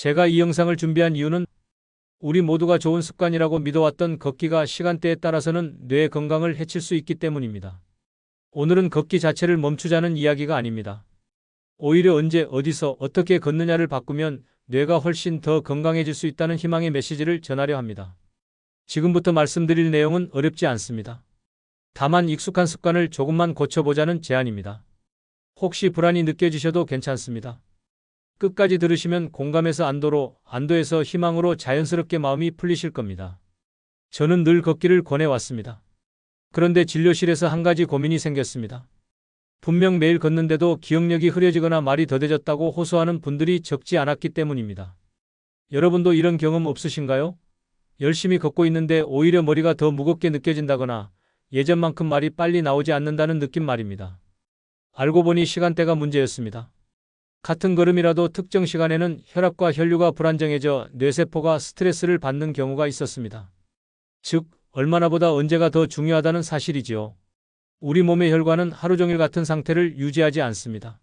제가 이 영상을 준비한 이유는 우리 모두가 좋은 습관이라고 믿어왔던 걷기가 시간대에 따라서는 뇌 건강을 해칠 수 있기 때문입니다. 오늘은 걷기 자체를 멈추자는 이야기가 아닙니다. 오히려 언제 어디서 어떻게 걷느냐를 바꾸면 뇌가 훨씬 더 건강해질 수 있다는 희망의 메시지를 전하려 합니다. 지금부터 말씀드릴 내용은 어렵지 않습니다. 다만 익숙한 습관을 조금만 고쳐보자는 제안입니다. 혹시 불안이 느껴지셔도 괜찮습니다. 끝까지 들으시면 공감에서 안도로, 안도에서 희망으로 자연스럽게 마음이 풀리실 겁니다. 저는 늘 걷기를 권해왔습니다. 그런데 진료실에서 한 가지 고민이 생겼습니다. 분명 매일 걷는데도 기억력이 흐려지거나 말이 더뎌졌다고 호소하는 분들이 적지 않았기 때문입니다. 여러분도 이런 경험 없으신가요? 열심히 걷고 있는데 오히려 머리가 더 무겁게 느껴진다거나 예전만큼 말이 빨리 나오지 않는다는 느낌 말입니다. 알고 보니 시간대가 문제였습니다. 같은 걸음이라도 특정 시간에는 혈압과 혈류가 불안정해져 뇌세포가 스트레스를 받는 경우가 있었습니다. 즉, 얼마나보다 언제가 더 중요하다는 사실이지요. 우리 몸의 혈관은 하루 종일 같은 상태를 유지하지 않습니다.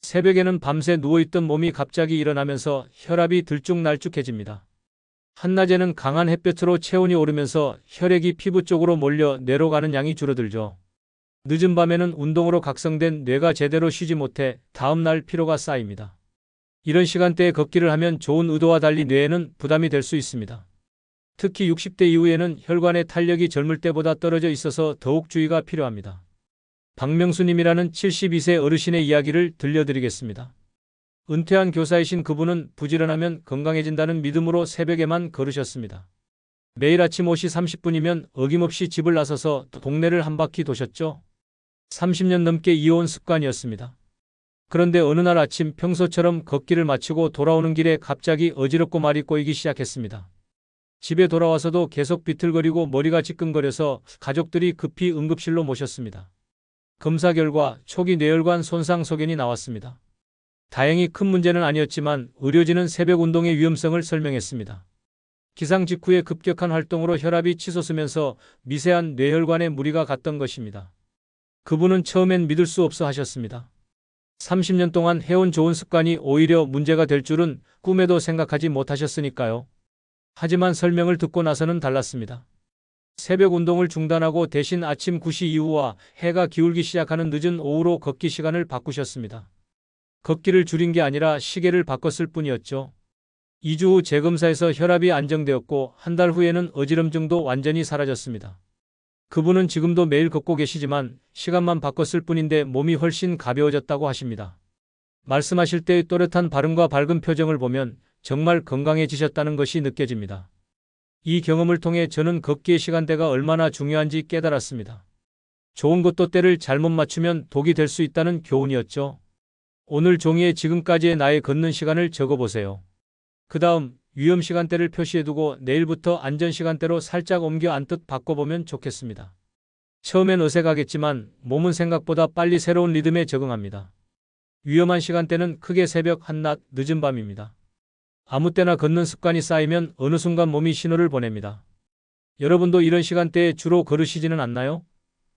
새벽에는 밤새 누워있던 몸이 갑자기 일어나면서 혈압이 들쭉날쭉해집니다. 한낮에는 강한 햇볕으로 체온이 오르면서 혈액이 피부 쪽으로 몰려 뇌로 가는 양이 줄어들죠. 늦은 밤에는 운동으로 각성된 뇌가 제대로 쉬지 못해 다음날 피로가 쌓입니다. 이런 시간대에 걷기를 하면 좋은 의도와 달리 뇌에는 부담이 될 수 있습니다. 특히 60대 이후에는 혈관의 탄력이 젊을 때보다 떨어져 있어서 더욱 주의가 필요합니다. 박명수님이라는 72세 어르신의 이야기를 들려드리겠습니다. 은퇴한 교사이신 그분은 부지런하면 건강해진다는 믿음으로 새벽에만 걸으셨습니다. 매일 아침 5시 30분이면 어김없이 집을 나서서 동네를 한 바퀴 도셨죠. 30년 넘게 이어온 습관이었습니다. 그런데 어느 날 아침 평소처럼 걷기를 마치고 돌아오는 길에 갑자기 어지럽고 말이 꼬이기 시작했습니다. 집에 돌아와서도 계속 비틀거리고 머리가 지끈거려서 가족들이 급히 응급실로 모셨습니다. 검사 결과 초기 뇌혈관 손상 소견이 나왔습니다. 다행히 큰 문제는 아니었지만 의료진은 새벽 운동의 위험성을 설명했습니다. 기상 직후의 급격한 활동으로 혈압이 치솟으면서 미세한 뇌혈관에 무리가 갔던 것입니다. 그분은 처음엔 믿을 수 없어 하셨습니다. 30년 동안 해온 좋은 습관이 오히려 문제가 될 줄은 꿈에도 생각하지 못하셨으니까요. 하지만 설명을 듣고 나서는 달랐습니다. 새벽 운동을 중단하고 대신 아침 9시 이후와 해가 기울기 시작하는 늦은 오후로 걷기 시간을 바꾸셨습니다. 걷기를 줄인 게 아니라 시계를 바꿨을 뿐이었죠. 2주 후 재검사에서 혈압이 안정되었고 한 달 후에는 어지럼증도 완전히 사라졌습니다. 그분은 지금도 매일 걷고 계시지만 시간만 바꿨을 뿐인데 몸이 훨씬 가벼워졌다고 하십니다. 말씀하실 때의 또렷한 발음과 밝은 표정을 보면 정말 건강해지셨다는 것이 느껴집니다. 이 경험을 통해 저는 걷기의 시간대가 얼마나 중요한지 깨달았습니다. 좋은 것도 때를 잘못 맞추면 독이 될 수 있다는 교훈이었죠. 오늘 종이에 지금까지의 나의 걷는 시간을 적어보세요. 그 다음 위험 시간대를 표시해두고 내일부터 안전 시간대로 살짝 옮겨 앉듯 바꿔보면 좋겠습니다. 처음엔 어색하겠지만 몸은 생각보다 빨리 새로운 리듬에 적응합니다. 위험한 시간대는 크게 새벽, 한낮, 늦은 밤입니다. 아무 때나 걷는 습관이 쌓이면 어느 순간 몸이 신호를 보냅니다. 여러분도 이런 시간대에 주로 걸으시지는 않나요?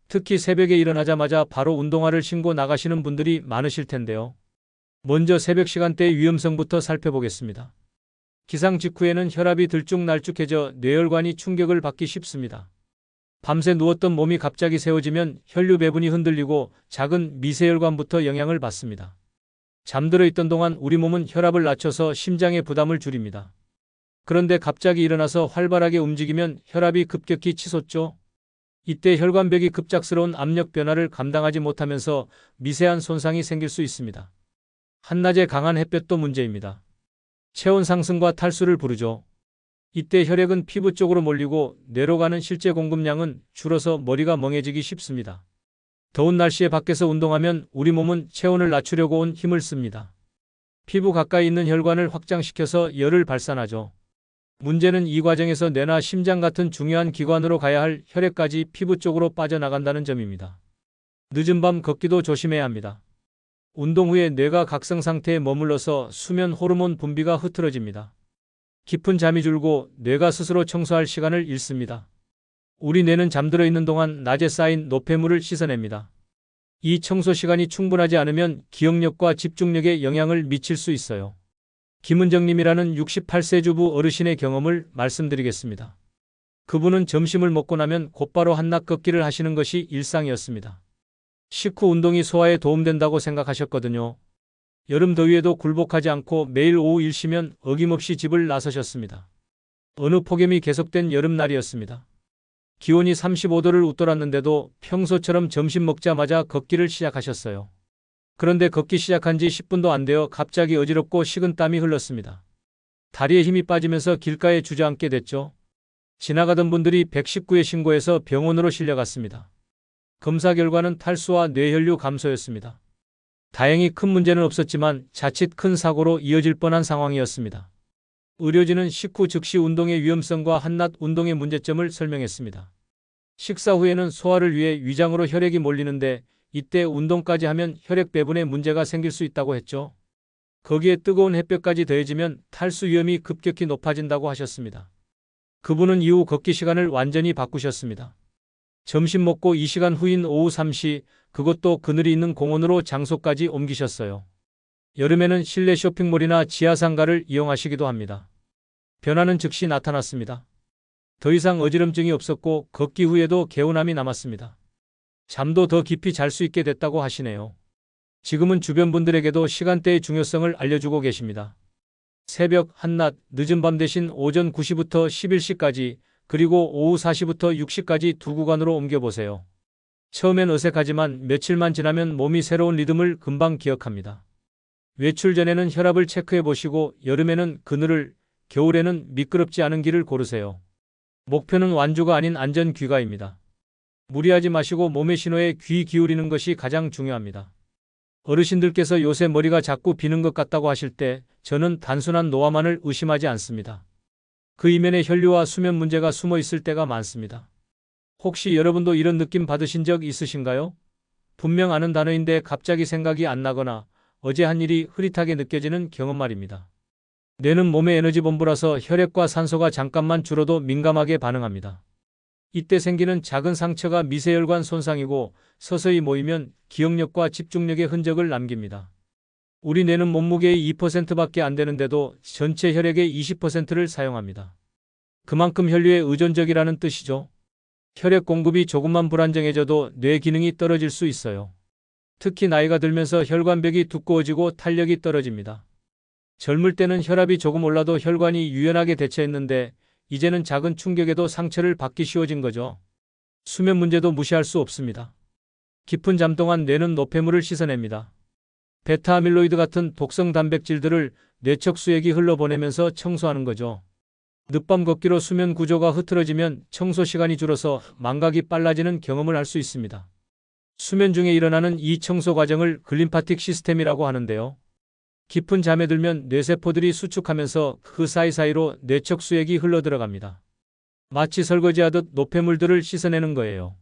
특히 새벽에 일어나자마자 바로 운동화를 신고 나가시는 분들이 많으실 텐데요. 먼저 새벽 시간대의 위험성부터 살펴보겠습니다. 기상 직후에는 혈압이 들쭉날쭉해져 뇌혈관이 충격을 받기 쉽습니다. 밤새 누웠던 몸이 갑자기 세워지면 혈류 배분이 흔들리고 작은 미세혈관부터 영향을 받습니다. 잠들어 있던 동안 우리 몸은 혈압을 낮춰서 심장의 부담을 줄입니다. 그런데 갑자기 일어나서 활발하게 움직이면 혈압이 급격히 치솟죠. 이때 혈관벽이 급작스러운 압력 변화를 감당하지 못하면서 미세한 손상이 생길 수 있습니다. 한낮에 강한 햇볕도 문제입니다. 체온 상승과 탈수를 부르죠. 이때 혈액은 피부 쪽으로 몰리고 뇌로 가는 실제 공급량은 줄어서 머리가 멍해지기 쉽습니다. 더운 날씨에 밖에서 운동하면 우리 몸은 체온을 낮추려고 온 힘을 씁니다. 피부 가까이 있는 혈관을 확장시켜서 열을 발산하죠. 문제는 이 과정에서 뇌나 심장 같은 중요한 기관으로 가야 할 혈액까지 피부 쪽으로 빠져나간다는 점입니다. 늦은 밤 걷기도 조심해야 합니다. 운동 후에 뇌가 각성 상태에 머물러서 수면 호르몬 분비가 흐트러집니다. 깊은 잠이 줄고 뇌가 스스로 청소할 시간을 잃습니다. 우리 뇌는 잠들어 있는 동안 낮에 쌓인 노폐물을 씻어냅니다. 이 청소 시간이 충분하지 않으면 기억력과 집중력에 영향을 미칠 수 있어요. 김은정님이라는 68세 주부 어르신의 경험을 말씀드리겠습니다. 그분은 점심을 먹고 나면 곧바로 한낮 걷기를 하시는 것이 일상이었습니다. 식후 운동이 소화에 도움된다고 생각하셨거든요. 여름 더위에도 굴복하지 않고 매일 오후 일 쉬면 어김없이 집을 나서셨습니다. 어느 폭염이 계속된 여름날이었습니다. 기온이 35도를 웃돌았는데도 평소처럼 점심 먹자마자 걷기를 시작하셨어요. 그런데 걷기 시작한 지 10분도 안 되어 갑자기 어지럽고 식은 땀이 흘렀습니다. 다리에 힘이 빠지면서 길가에 주저앉게 됐죠. 지나가던 분들이 119에 신고해서 병원으로 실려갔습니다. 검사 결과는 탈수와 뇌혈류 감소였습니다. 다행히 큰 문제는 없었지만 자칫 큰 사고로 이어질 뻔한 상황이었습니다. 의료진은 식후 즉시 운동의 위험성과 한낮 운동의 문제점을 설명했습니다. 식사 후에는 소화를 위해 위장으로 혈액이 몰리는데 이때 운동까지 하면 혈액 배분에 문제가 생길 수 있다고 했죠. 거기에 뜨거운 햇볕까지 더해지면 탈수 위험이 급격히 높아진다고 하셨습니다. 그분은 이후 걷기 시간을 완전히 바꾸셨습니다. 점심 먹고 2시간 후인 오후 3시, 그것도 그늘이 있는 공원으로 장소까지 옮기셨어요. 여름에는 실내 쇼핑몰이나 지하상가를 이용하시기도 합니다. 변화는 즉시 나타났습니다. 더 이상 어지럼증이 없었고 걷기 후에도 개운함이 남았습니다. 잠도 더 깊이 잘 수 있게 됐다고 하시네요. 지금은 주변 분들에게도 시간대의 중요성을 알려주고 계십니다. 새벽, 한낮, 늦은 밤 대신 오전 9시부터 11시까지 그리고 오후 4시부터 6시까지 두 구간으로 옮겨보세요. 처음엔 어색하지만 며칠만 지나면 몸이 새로운 리듬을 금방 기억합니다. 외출 전에는 혈압을 체크해 보시고 여름에는 그늘을, 겨울에는 미끄럽지 않은 길을 고르세요. 목표는 완주가 아닌 안전 귀가입니다. 무리하지 마시고 몸의 신호에 귀 기울이는 것이 가장 중요합니다. 어르신들께서 요새 머리가 자꾸 비는 것 같다고 하실 때 저는 단순한 노화만을 의심하지 않습니다. 그 이면에 혈류와 수면 문제가 숨어 있을 때가 많습니다. 혹시 여러분도 이런 느낌 받으신 적 있으신가요? 분명 아는 단어인데 갑자기 생각이 안 나거나 어제 한 일이 흐릿하게 느껴지는 경험 말입니다. 뇌는 몸의 에너지 본부라서 혈액과 산소가 잠깐만 줄어도 민감하게 반응합니다. 이때 생기는 작은 상처가 미세혈관 손상이고 서서히 모이면 기억력과 집중력의 흔적을 남깁니다. 우리 뇌는 몸무게의 2%밖에 안 되는데도 전체 혈액의 20%를 사용합니다. 그만큼 혈류에 의존적이라는 뜻이죠. 혈액 공급이 조금만 불안정해져도 뇌 기능이 떨어질 수 있어요. 특히 나이가 들면서 혈관벽이 두꺼워지고 탄력이 떨어집니다. 젊을 때는 혈압이 조금 올라도 혈관이 유연하게 대처했는데 이제는 작은 충격에도 상처를 받기 쉬워진 거죠. 수면 문제도 무시할 수 없습니다. 깊은 잠 동안 뇌는 노폐물을 씻어냅니다. 베타아밀로이드 같은 독성 단백질들을 뇌척 수액이 흘러보내면서 청소하는 거죠. 늦밤 걷기로 수면 구조가 흐트러지면 청소 시간이 줄어서 망각이 빨라지는 경험을 할 수 있습니다. 수면 중에 일어나는 이 청소 과정을 글림파틱 시스템이라고 하는데요. 깊은 잠에 들면 뇌세포들이 수축하면서 그 사이사이로 뇌척 수액이 흘러들어갑니다. 마치 설거지하듯 노폐물들을 씻어내는 거예요.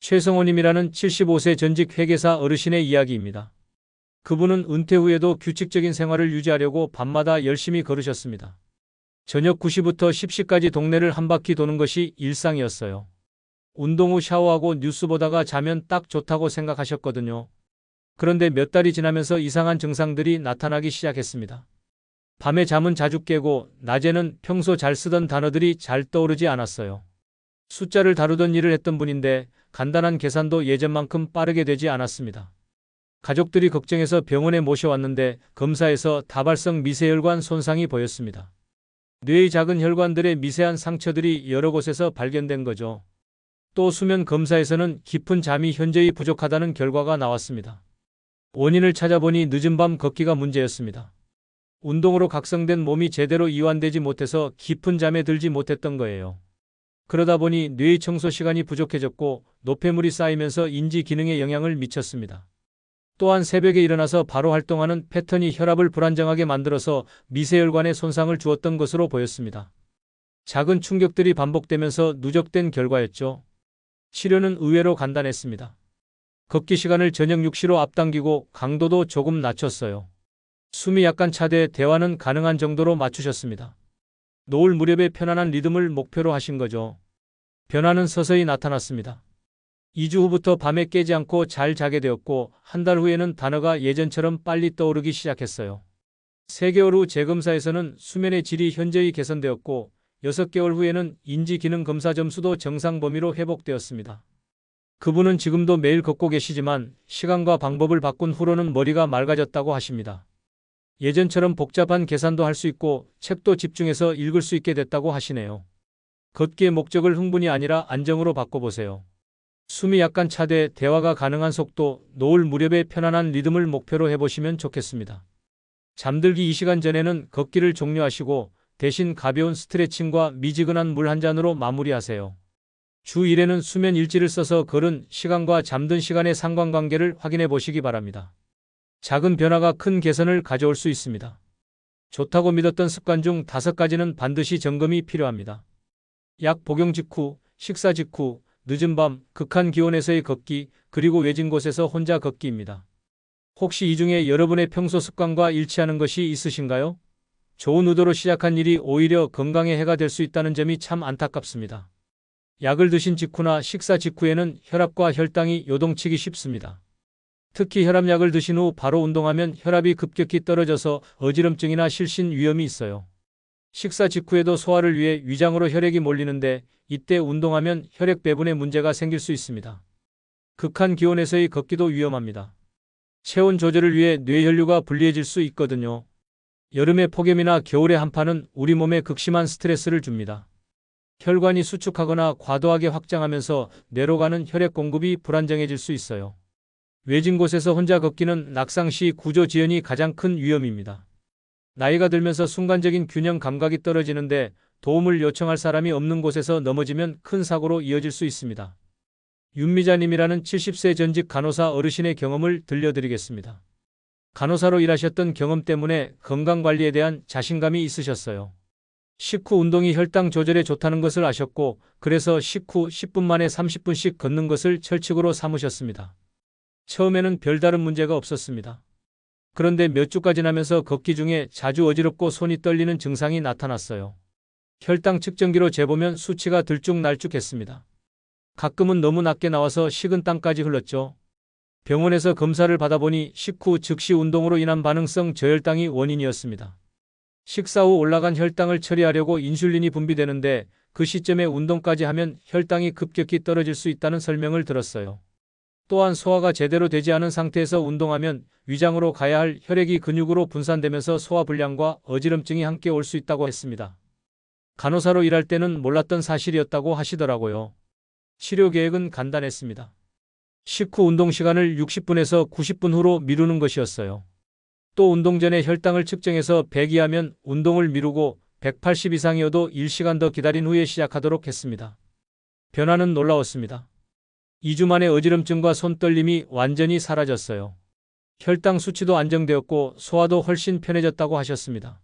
최성호님이라는 75세 전직 회계사 어르신의 이야기입니다. 그분은 은퇴 후에도 규칙적인 생활을 유지하려고 밤마다 열심히 걸으셨습니다. 저녁 9시부터 10시까지 동네를 한 바퀴 도는 것이 일상이었어요. 운동 후 샤워하고 뉴스 보다가 자면 딱 좋다고 생각하셨거든요. 그런데 몇 달이 지나면서 이상한 증상들이 나타나기 시작했습니다. 밤에 잠은 자주 깨고 낮에는 평소 잘 쓰던 단어들이 잘 떠오르지 않았어요. 숫자를 다루던 일을 했던 분인데 간단한 계산도 예전만큼 빠르게 되지 않았습니다. 가족들이 걱정해서 병원에 모셔왔는데 검사에서 다발성 미세혈관 손상이 보였습니다. 뇌의 작은 혈관들의 미세한 상처들이 여러 곳에서 발견된 거죠. 또 수면 검사에서는 깊은 잠이 현저히 부족하다는 결과가 나왔습니다. 원인을 찾아보니 늦은 밤 걷기가 문제였습니다. 운동으로 각성된 몸이 제대로 이완되지 못해서 깊은 잠에 들지 못했던 거예요. 그러다 보니 뇌의 청소 시간이 부족해졌고 노폐물이 쌓이면서 인지 기능에 영향을 미쳤습니다. 또한 새벽에 일어나서 바로 활동하는 패턴이 혈압을 불안정하게 만들어서 미세혈관에 손상을 주었던 것으로 보였습니다. 작은 충격들이 반복되면서 누적된 결과였죠. 치료는 의외로 간단했습니다. 걷기 시간을 저녁 6시로 앞당기고 강도도 조금 낮췄어요. 숨이 약간 차되 대화는 가능한 정도로 맞추셨습니다. 노을 무렵의 편안한 리듬을 목표로 하신 거죠. 변화는 서서히 나타났습니다. 2주 후부터 밤에 깨지 않고 잘 자게 되었고 한 달 후에는 단어가 예전처럼 빨리 떠오르기 시작했어요. 3개월 후 재검사에서는 수면의 질이 현저히 개선되었고 6개월 후에는 인지기능 검사 점수도 정상 범위로 회복되었습니다. 그분은 지금도 매일 걷고 계시지만 시간과 방법을 바꾼 후로는 머리가 맑아졌다고 하십니다. 예전처럼 복잡한 계산도 할 수 있고 책도 집중해서 읽을 수 있게 됐다고 하시네요. 걷기의 목적을 흥분이 아니라 안정으로 바꿔보세요. 숨이 약간 차되 대화가 가능한 속도, 노을 무렵의 편안한 리듬을 목표로 해보시면 좋겠습니다. 잠들기 2시간 전에는 걷기를 종료하시고 대신 가벼운 스트레칭과 미지근한 물 한 잔으로 마무리하세요. 주 1회는 수면 일지를 써서 걸은 시간과 잠든 시간의 상관관계를 확인해 보시기 바랍니다. 작은 변화가 큰 개선을 가져올 수 있습니다. 좋다고 믿었던 습관 중 5가지는 반드시 점검이 필요합니다. 약 복용 직후, 식사 직후, 늦은 밤, 극한 기온에서의 걷기, 그리고 외진 곳에서 혼자 걷기입니다. 혹시 이 중에 여러분의 평소 습관과 일치하는 것이 있으신가요? 좋은 의도로 시작한 일이 오히려 건강에 해가 될 수 있다는 점이 참 안타깝습니다. 약을 드신 직후나 식사 직후에는 혈압과 혈당이 요동치기 쉽습니다. 특히 혈압약을 드신 후 바로 운동하면 혈압이 급격히 떨어져서 어지럼증이나 실신 위험이 있어요. 식사 직후에도 소화를 위해 위장으로 혈액이 몰리는데 이때 운동하면 혈액 배분에 문제가 생길 수 있습니다. 극한 기온에서의 걷기도 위험합니다. 체온 조절을 위해 뇌혈류가 불리해질 수 있거든요. 여름의 폭염이나 겨울의 한파는 우리 몸에 극심한 스트레스를 줍니다. 혈관이 수축하거나 과도하게 확장하면서 뇌로 가는 혈액 공급이 불안정해질 수 있어요. 외진 곳에서 혼자 걷기는 낙상 시 구조 지연이 가장 큰 위험입니다. 나이가 들면서 순간적인 균형 감각이 떨어지는데 도움을 요청할 사람이 없는 곳에서 넘어지면 큰 사고로 이어질 수 있습니다. 윤미자님이라는 70세 전직 간호사 어르신의 경험을 들려드리겠습니다. 간호사로 일하셨던 경험 때문에 건강관리에 대한 자신감이 있으셨어요. 식후 운동이 혈당 조절에 좋다는 것을 아셨고 그래서 식후 10분 만에 30분씩 걷는 것을 철칙으로 삼으셨습니다. 처음에는 별다른 문제가 없었습니다. 그런데 몇 주가 지나면서 걷기 중에 자주 어지럽고 손이 떨리는 증상이 나타났어요. 혈당 측정기로 재보면 수치가 들쭉날쭉했습니다. 가끔은 너무 낮게 나와서 식은땀까지 흘렀죠. 병원에서 검사를 받아보니 식후 즉시 운동으로 인한 반응성 저혈당이 원인이었습니다. 식사 후 올라간 혈당을 처리하려고 인슐린이 분비되는데 그 시점에 운동까지 하면 혈당이 급격히 떨어질 수 있다는 설명을 들었어요. 또한 소화가 제대로 되지 않은 상태에서 운동하면 위장으로 가야 할 혈액이 근육으로 분산되면서 소화불량과 어지럼증이 함께 올 수 있다고 했습니다. 간호사로 일할 때는 몰랐던 사실이었다고 하시더라고요. 치료 계획은 간단했습니다. 식후 운동 시간을 60분에서 90분 후로 미루는 것이었어요. 또 운동 전에 혈당을 측정해서 100 이하면 운동을 미루고 180 이상이어도 1시간 더 기다린 후에 시작하도록 했습니다. 변화는 놀라웠습니다. 2주 만에 어지럼증과 손떨림이 완전히 사라졌어요. 혈당 수치도 안정되었고 소화도 훨씬 편해졌다고 하셨습니다.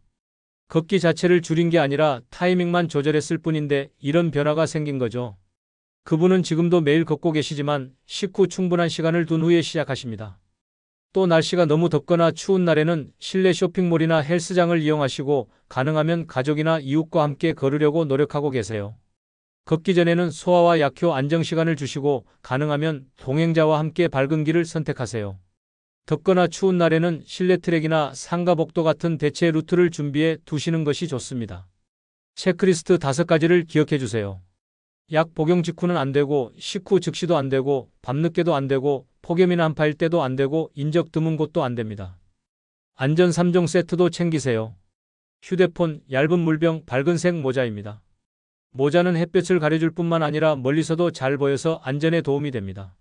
걷기 자체를 줄인 게 아니라 타이밍만 조절했을 뿐인데 이런 변화가 생긴 거죠. 그분은 지금도 매일 걷고 계시지만 식후 충분한 시간을 둔 후에 시작하십니다. 또 날씨가 너무 덥거나 추운 날에는 실내 쇼핑몰이나 헬스장을 이용하시고 가능하면 가족이나 이웃과 함께 걸으려고 노력하고 계세요. 걷기 전에는 소화와 약효 안정 시간을 주시고 가능하면 동행자와 함께 밝은 길을 선택하세요. 덥거나 추운 날에는 실내 트랙이나 상가 복도 같은 대체 루트를 준비해 두시는 것이 좋습니다. 체크리스트 5가지를 기억해 주세요. 약 복용 직후는 안 되고 식후 즉시도 안 되고 밤늦게도 안 되고 폭염이나 한파일 때도 안 되고 인적 드문 곳도 안 됩니다. 안전 3종 세트도 챙기세요. 휴대폰, 얇은 물병, 밝은색 모자입니다. 모자는 햇볕을 가려줄 뿐만 아니라 멀리서도 잘 보여서 안전에 도움이 됩니다.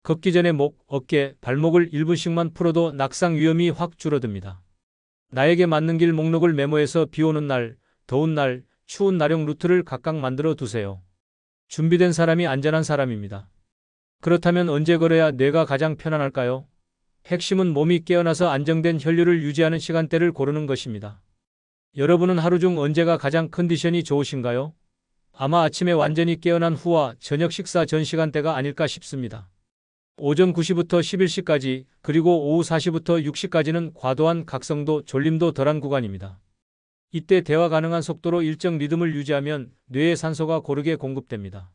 걷기 전에 목, 어깨, 발목을 1분씩만 풀어도 낙상 위험이 확 줄어듭니다. 나에게 맞는 길 목록을 메모해서 비 오는 날, 더운 날, 추운 날용 루트를 각각 만들어 두세요. 준비된 사람이 안전한 사람입니다. 그렇다면 언제 걸어야 뇌가 가장 편안할까요? 핵심은 몸이 깨어나서 안정된 혈류를 유지하는 시간대를 고르는 것입니다. 여러분은 하루 중 언제가 가장 컨디션이 좋으신가요? 아마 아침에 완전히 깨어난 후와 저녁 식사 전 시간대가 아닐까 싶습니다. 오전 9시부터 11시까지 그리고 오후 4시부터 6시까지는 과도한 각성도 졸림도 덜한 구간입니다. 이때 대화 가능한 속도로 일정 리듬을 유지하면 뇌에 산소가 고르게 공급됩니다.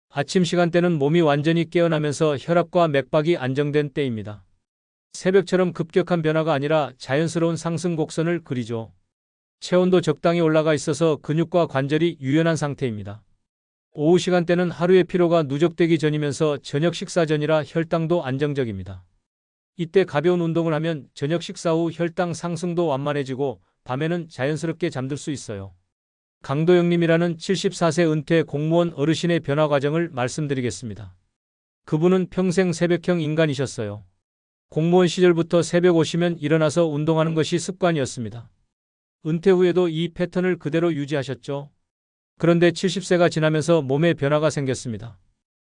아침 시간대는 몸이 완전히 깨어나면서 혈압과 맥박이 안정된 때입니다. 새벽처럼 급격한 변화가 아니라 자연스러운 상승 곡선을 그리죠. 체온도 적당히 올라가 있어서 근육과 관절이 유연한 상태입니다. 오후 시간대는 하루의 피로가 누적되기 전이면서 저녁 식사 전이라 혈당도 안정적입니다. 이때 가벼운 운동을 하면 저녁 식사 후 혈당 상승도 완만해지고 밤에는 자연스럽게 잠들 수 있어요. 강도영님이라는 74세 은퇴 공무원 어르신의 변화 과정을 말씀드리겠습니다. 그분은 평생 새벽형 인간이셨어요. 공무원 시절부터 새벽 오시면 일어나서 운동하는 것이 습관이었습니다. 은퇴 후에도 이 패턴을 그대로 유지하셨죠. 그런데 70세가 지나면서 몸에 변화가 생겼습니다.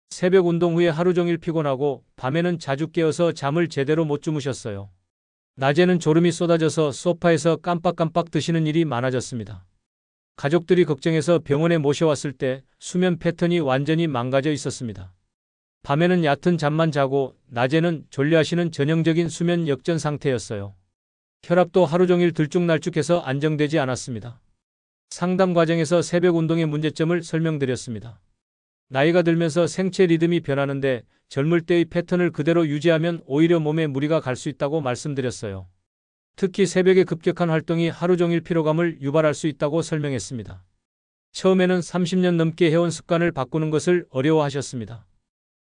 새벽 운동 후에 하루 종일 피곤하고 밤에는 자주 깨어서 잠을 제대로 못 주무셨어요. 낮에는 졸음이 쏟아져서 소파에서 깜빡깜빡 드시는 일이 많아졌습니다. 가족들이 걱정해서 병원에 모셔왔을 때 수면 패턴이 완전히 망가져 있었습니다. 밤에는 얕은 잠만 자고 낮에는 졸려하시는 전형적인 수면 역전 상태였어요. 혈압도 하루 종일 들쭉날쭉해서 안정되지 않았습니다. 상담 과정에서 새벽 운동의 문제점을 설명드렸습니다. 나이가 들면서 생체 리듬이 변하는데 젊을 때의 패턴을 그대로 유지하면 오히려 몸에 무리가 갈 수 있다고 말씀드렸어요. 특히 새벽의 급격한 활동이 하루 종일 피로감을 유발할 수 있다고 설명했습니다. 처음에는 30년 넘게 해온 습관을 바꾸는 것을 어려워하셨습니다.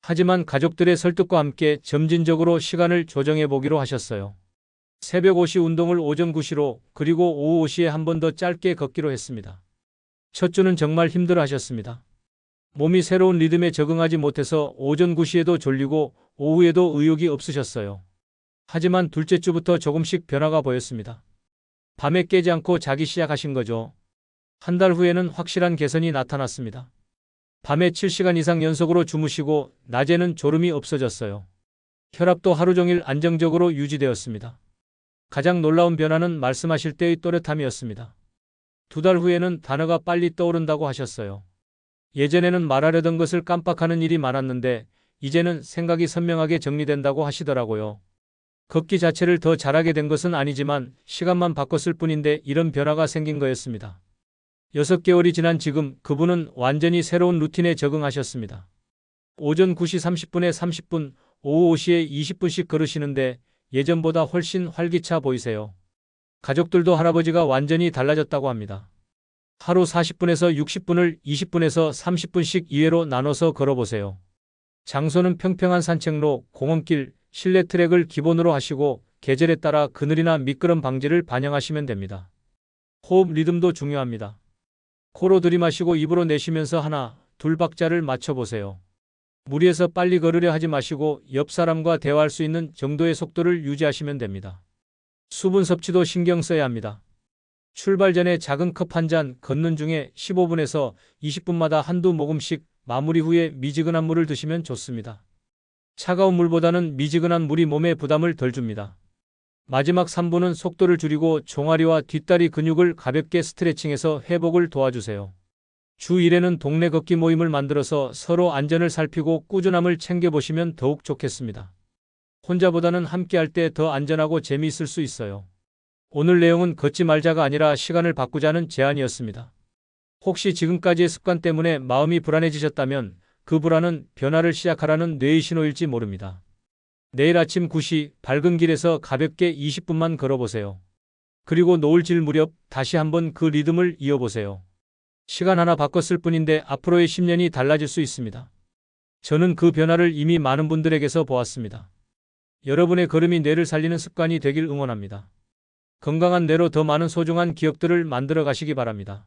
하지만 가족들의 설득과 함께 점진적으로 시간을 조정해 보기로 하셨어요. 새벽 5시 운동을 오전 9시로 그리고 오후 5시에 한 번 더 짧게 걷기로 했습니다. 첫 주는 정말 힘들어 하셨습니다. 몸이 새로운 리듬에 적응하지 못해서 오전 9시에도 졸리고 오후에도 의욕이 없으셨어요. 하지만 둘째 주부터 조금씩 변화가 보였습니다. 밤에 깨지 않고 자기 시작하신 거죠. 한 달 후에는 확실한 개선이 나타났습니다. 밤에 7시간 이상 연속으로 주무시고 낮에는 졸음이 없어졌어요. 혈압도 하루 종일 안정적으로 유지되었습니다. 가장 놀라운 변화는 말씀하실 때의 또렷함이었습니다. 2달 후에는 단어가 빨리 떠오른다고 하셨어요. 예전에는 말하려던 것을 깜빡하는 일이 많았는데 이제는 생각이 선명하게 정리된다고 하시더라고요. 걷기 자체를 더 잘하게 된 것은 아니지만 시간만 바꿨을 뿐인데 이런 변화가 생긴 거였습니다. 6개월이 지난 지금 그분은 완전히 새로운 루틴에 적응하셨습니다. 오전 9시 30분에 30분, 오후 5시에 20분씩 걸으시는데 예전보다 훨씬 활기차 보이세요. 가족들도 할아버지가 완전히 달라졌다고 합니다. 하루 40분에서 60분을 20분에서 30분씩 2회로 나눠서 걸어보세요. 장소는 평평한 산책로, 공원길, 실내 트랙을 기본으로 하시고 계절에 따라 그늘이나 미끄럼 방지를 반영하시면 됩니다. 호흡 리듬도 중요합니다. 코로 들이마시고 입으로 내쉬면서 하나, 둘 박자를 맞춰보세요. 무리해서 빨리 걸으려 하지 마시고 옆 사람과 대화할 수 있는 정도의 속도를 유지하시면 됩니다. 수분 섭취도 신경 써야 합니다. 출발 전에 작은 컵 한 잔, 걷는 중에 15분에서 20분마다 한두 모금씩, 마무리 후에 미지근한 물을 드시면 좋습니다. 차가운 물보다는 미지근한 물이 몸에 부담을 덜 줍니다. 마지막 3분은 속도를 줄이고 종아리와 뒷다리 근육을 가볍게 스트레칭해서 회복을 도와주세요. 주 1회는 동네 걷기 모임을 만들어서 서로 안전을 살피고 꾸준함을 챙겨보시면 더욱 좋겠습니다. 혼자보다는 함께할 때 더 안전하고 재미있을 수 있어요. 오늘 내용은 걷지 말자가 아니라 시간을 바꾸자는 제안이었습니다. 혹시 지금까지의 습관 때문에 마음이 불안해지셨다면 그 불안은 변화를 시작하라는 뇌의 신호일지 모릅니다. 내일 아침 9시 밝은 길에서 가볍게 20분만 걸어보세요. 그리고 노을 질 무렵 다시 한번 그 리듬을 이어보세요. 시간 하나 바꿨을 뿐인데 앞으로의 10년이 달라질 수 있습니다. 저는 그 변화를 이미 많은 분들에게서 보았습니다. 여러분의 걸음이 뇌를 살리는 습관이 되길 응원합니다. 건강한 뇌로 더 많은 소중한 기억들을 만들어 가시기 바랍니다.